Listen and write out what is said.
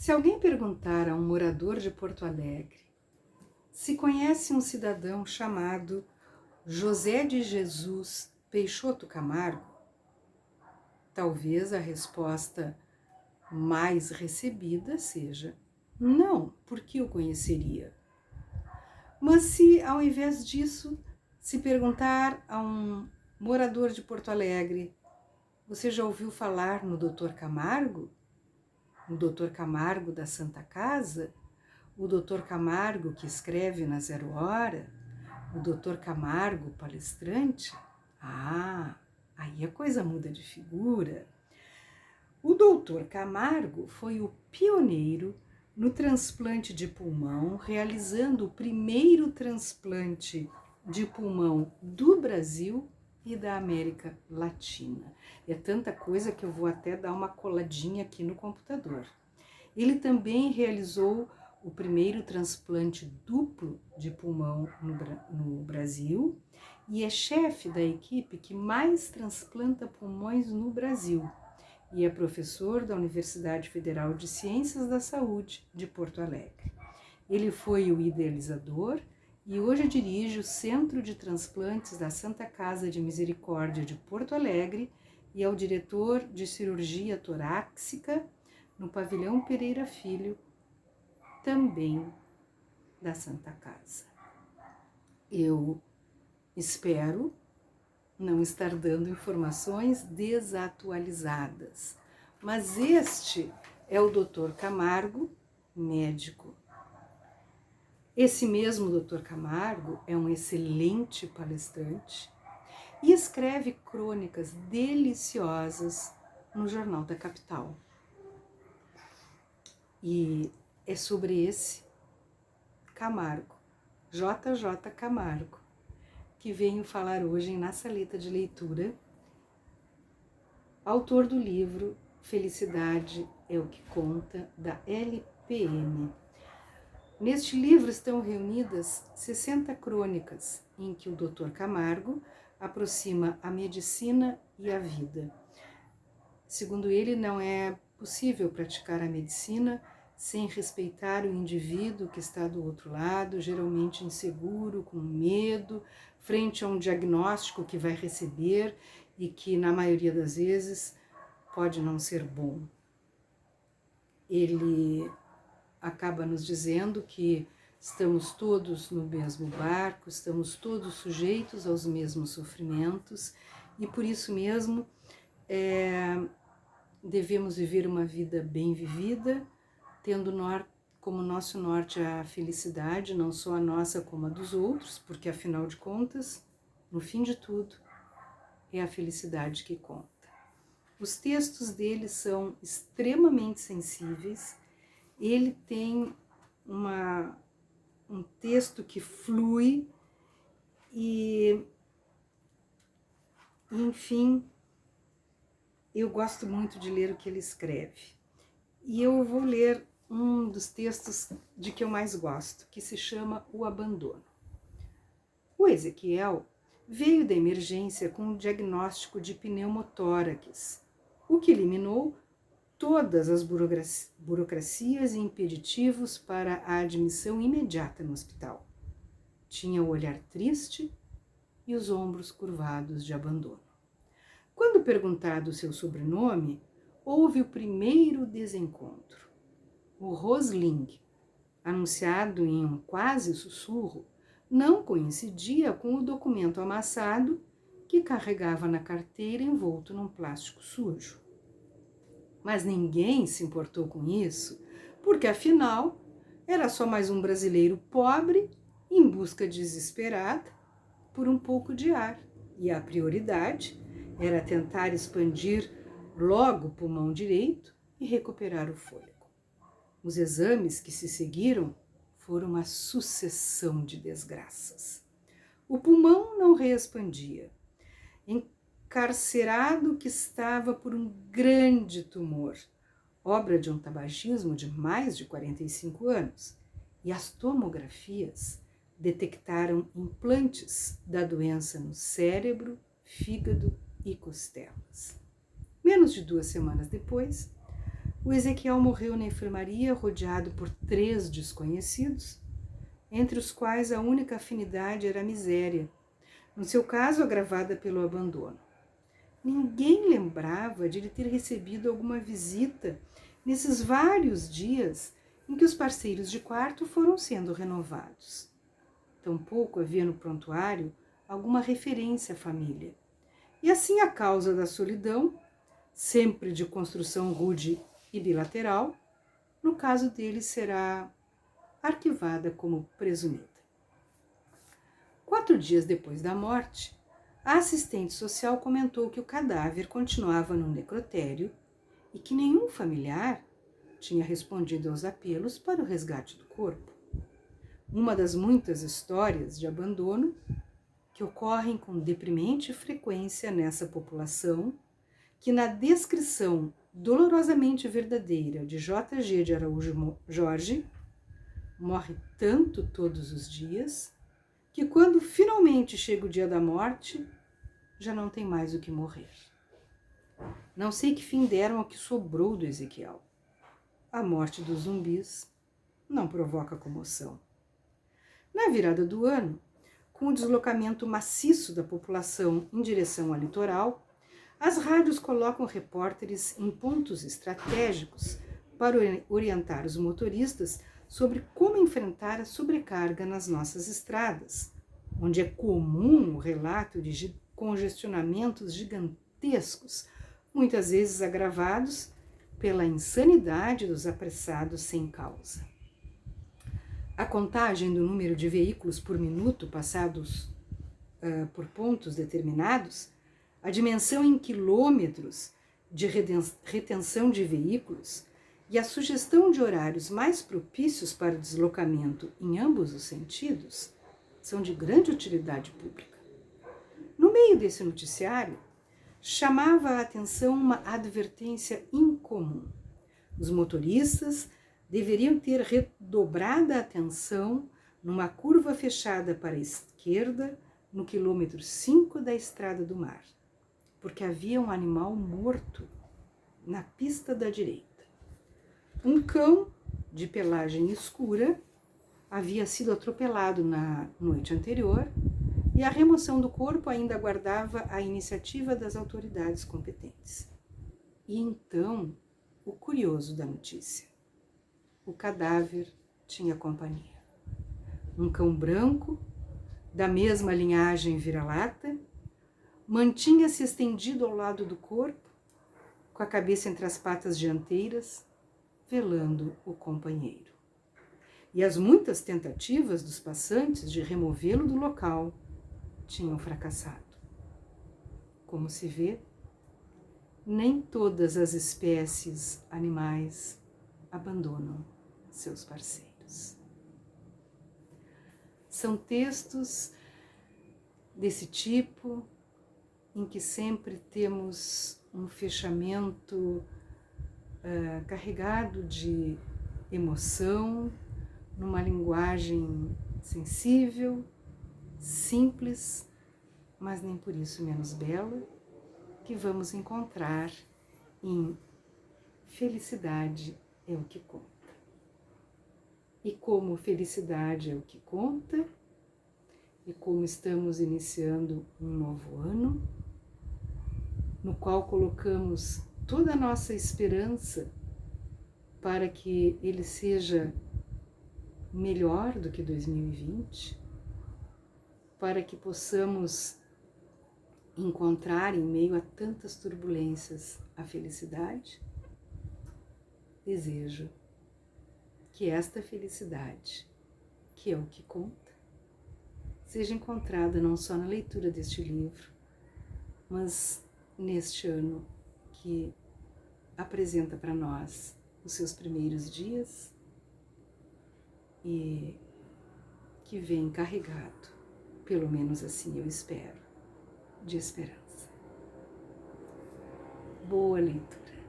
Se alguém perguntar a um morador de Porto Alegre se conhece um cidadão chamado José de Jesus Peixoto Camargo, talvez a resposta mais recebida seja: não, porque eu conheceria. Mas se, ao invés disso, se perguntar a um morador de Porto Alegre: você já ouviu falar no Dr. Camargo? O Dr. Camargo da Santa Casa? O Dr. Camargo que escreve na Zero Hora? O Dr. Camargo palestrante? Ah, aí a coisa muda de figura. O Dr. Camargo foi o pioneiro no transplante de pulmão, realizando o primeiro transplante de pulmão do Brasil e da América Latina. É tanta coisa que eu vou até dar uma coladinha aqui no computador. Ele também realizou o primeiro transplante duplo de pulmão no Brasil e é chefe da equipe que mais transplanta pulmões no Brasil e é professor da Universidade Federal de Ciências da Saúde de Porto Alegre. Ele foi o idealizador e hoje dirige o Centro de Transplantes da Santa Casa de Misericórdia de Porto Alegre e é o diretor de cirurgia torácica no Pavilhão Pereira Filho, também da Santa Casa. Eu espero não estar dando informações desatualizadas, mas este é o Dr. Camargo, médico. Esse mesmo Dr. Camargo é um excelente palestrante e escreve crônicas deliciosas no Jornal da Capital. E é sobre esse Camargo, JJ Camargo, que venho falar hoje na saleta de leitura, autor do livro Felicidade é o que Conta, da LPM. Neste livro estão reunidas 60 crônicas em que o Dr. Camargo aproxima a medicina e a vida. Segundo ele, não é possível praticar a medicina sem respeitar o indivíduo que está do outro lado, geralmente inseguro, com medo, frente a um diagnóstico que vai receber e que, na maioria das vezes, pode não ser bom. Ele acaba nos dizendo que estamos todos no mesmo barco, estamos todos sujeitos aos mesmos sofrimentos e, por isso mesmo, devemos viver uma vida bem vivida, tendo como nosso norte a felicidade, não só a nossa como a dos outros, porque afinal de contas, no fim de tudo, é a felicidade que conta. Os textos dele são extremamente sensíveis, ele tem um texto que flui e, enfim, eu gosto muito de ler o que ele escreve. E eu vou ler um dos textos de que eu mais gosto, que se chama O Abandono. O Ezequiel veio da emergência com um diagnóstico de pneumotórax, o que eliminou todas as burocracias e impeditivos para a admissão imediata no hospital. Tinha o olhar triste e os ombros curvados de abandono. Quando perguntado o seu sobrenome, houve o primeiro desencontro. O Rosling, anunciado em um quase sussurro, não coincidia com o documento amassado que carregava na carteira envolto num plástico sujo. Mas ninguém se importou com isso, porque afinal era só mais um brasileiro pobre em busca desesperada por um pouco de ar, e a prioridade era tentar expandir logo o pulmão direito e recuperar o fôlego. Os exames que se seguiram foram uma sucessão de desgraças. O pulmão não reexpandia. Encarcerado que estava por um grande tumor, obra de um tabagismo de mais de 45 anos, e as tomografias detectaram implantes da doença no cérebro, fígado e costelas. Menos de 2 semanas depois, O Ezequiel morreu na enfermaria, rodeado por 3 desconhecidos, entre os quais a única afinidade era a miséria, no seu caso agravada pelo abandono. Ninguém lembrava de ele ter recebido alguma visita nesses vários dias em que os parceiros de quarto foram sendo renovados. Tampouco havia no prontuário alguma referência à família. E assim a causa da solidão, sempre de construção rude e bilateral, no caso dele será arquivada como presumida. 4 dias depois da morte, a assistente social comentou que o cadáver continuava no necrotério e que nenhum familiar tinha respondido aos apelos para o resgate do corpo. Uma das muitas histórias de abandono que ocorrem com deprimente frequência nessa população, que na descrição dolorosamente verdadeira de J.G. de Araújo Jorge, morre tanto todos os dias, que quando finalmente chega o dia da morte, já não tem mais o que morrer. Não sei que fim deram ao que sobrou do Ezequiel. A morte dos zumbis não provoca comoção. Na virada do ano, com o deslocamento maciço da população em direção ao litoral, as rádios colocam repórteres em pontos estratégicos para orientar os motoristas sobre como enfrentar a sobrecarga nas nossas estradas, onde é comum o relato de congestionamentos gigantescos, muitas vezes agravados pela insanidade dos apressados sem causa. A contagem do número de veículos por minuto passados por pontos determinados, a dimensão em quilômetros de retenção de veículos e a sugestão de horários mais propícios para o deslocamento em ambos os sentidos são de grande utilidade pública. No meio desse noticiário, chamava a atenção uma advertência incomum. Os motoristas deveriam ter redobrada atenção numa curva fechada para a esquerda, no quilômetro 5 da Estrada do Mar, porque havia um animal morto na pista da direita. Um cão de pelagem escura havia sido atropelado na noite anterior e a remoção do corpo ainda aguardava a iniciativa das autoridades competentes. E então, o curioso da notícia: o cadáver tinha companhia. Um cão branco, da mesma linhagem vira-lata, mantinha-se estendido ao lado do corpo, com a cabeça entre as patas dianteiras, velando o companheiro. E as muitas tentativas dos passantes de removê-lo do local tinham fracassado. Como se vê, nem todas as espécies animais abandonam seus parceiros. São textos desse tipo em que sempre temos um fechamento carregado de emoção, numa linguagem sensível, simples, mas nem por isso menos bela, que vamos encontrar em Felicidade é o que conta. E como felicidade é o que conta, e como estamos iniciando um novo ano, no qual colocamos toda a nossa esperança para que ele seja melhor do que 2020, para que possamos encontrar em meio a tantas turbulências a felicidade, desejo que esta felicidade, que é o que conta, seja encontrada não só na leitura deste livro, mas neste ano que apresenta para nós os seus primeiros dias e que vem carregado, pelo menos assim eu espero, de esperança. Boa leitura.